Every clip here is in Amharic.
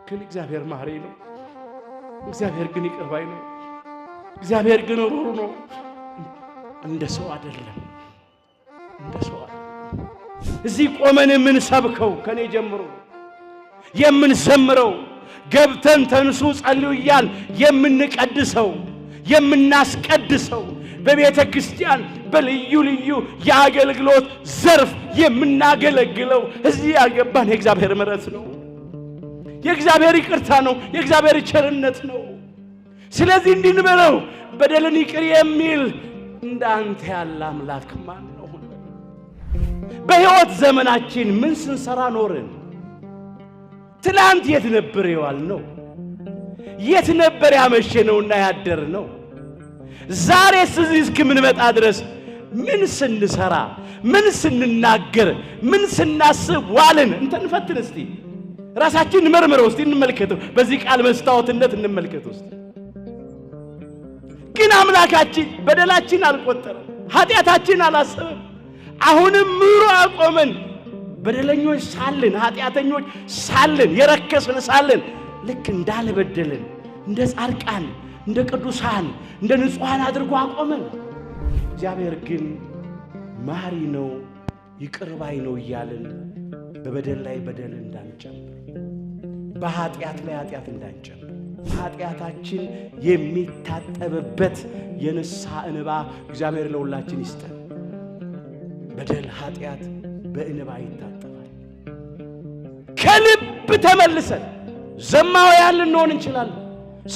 ግን እግዚአብሔር መሐሪ ነው። እግዚአብሔር ግን ይቅር ባይ ነው። እግዚአብሔር ግን ሩሩ ነው። እንደ ሰው አይደለም። እንደ ሰው አይደለም። እዚህ ቆመን የምንሰብከው ከኔ ጀምሮ የምንዘምረው ገብተን ተንሱ ጸልዩ እያል የምንቀድሰው የምናስቀድሰው በቤተ ክርስቲያን በልዩ ልዩ የአገልግሎት ዘርፍ የምናገለግለው እዚህ ያገባን የእግዚአብሔር ምሕረት ነው። የእግዚአብሔር ይቅርታ ነው። የእግዚአብሔር ቸርነት ነው። ስለዚህ እንድንበለው በደልን ይቅር የሚል እንዳንተ ያለ አምላክ ማን ነው? በሕይወት ዘመናችን ምን ስንሰራ ኖርን? ትላንት የት ነበር የዋልነው? የት ነበር ያመሸነውና ያደርነው? ዛሬስ እዚህ እስክንመጣ ድረስ ምን ስንሰራ፣ ምን ስንናገር፣ ምን ስናስብ ዋልን? እንፈትን እስቲ ራሳችንን መርምረው እስቲ እንመልከተው። በዚህ ቃል መስታወትነት እንመልከተው እስቲ። ግን አምላካችን በደላችን አልቆጠረም፣ ኃጢአታችን አላሰበም። አሁንም ምሮ አቆመን። በደለኞች ሳለን፣ ኃጢአተኞች ሳለን፣ የረከስን ሳለን ልክ እንዳልበደልን እንደ ጻድቃን እንደ ቅዱሳን እንደ ንጹሃን አድርጎ አቆመን። እግዚአብሔር ግን መሐሪ ነው፣ ይቅር ባይ ነው እያልን በበደል ላይ በደል እንዳንጨምር፣ በኃጢአት ላይ ኃጢአት እንዳንጨምር፣ ኃጢአታችን የሚታጠብበት የንስሐ እንባ እግዚአብሔር ለሁላችን ይስጠን። በደል ኃጢአት በእንባ ይታጠባል። ከልብ ተመልሰን ዘማውያን ልንሆን እንችላለን።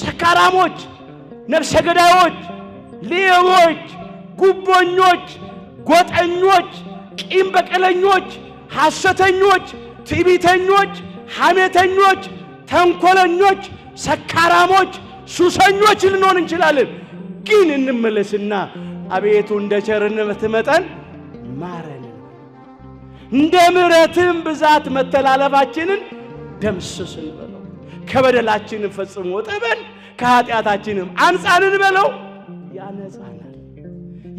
ሰካራሞች፣ ነፍሰ ገዳዮች፣ ሌቦች፣ ጉቦኞች፣ ጎጠኞች፣ ቂም በቀለኞች፣ ሐሰተኞች፣ ትዕቢተኞች፣ ሐሜተኞች፣ ተንኮለኞች፣ ሰካራሞች፣ ሱሰኞች ልንሆን እንችላለን። ግን እንመለስና አቤቱ እንደ ቸርነትህ መጠን ማረን፣ እንደ ምሕረትህም ብዛት መተላለፋችንን ደምስስን በለው። ከበደላችንም ፈጽሞ እጠበን፣ ከኃጢአታችንም አንጻን በለው። ያነጻናል፣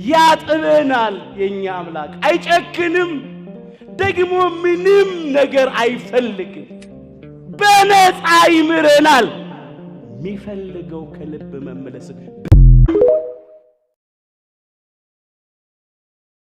ያጥበናል። የኛ አምላክ አይጨክንም፣ ደግሞ ምንም ነገር አይፈልግም። በነፃ ይምረናል። የሚፈልገው ከልብ መመለስ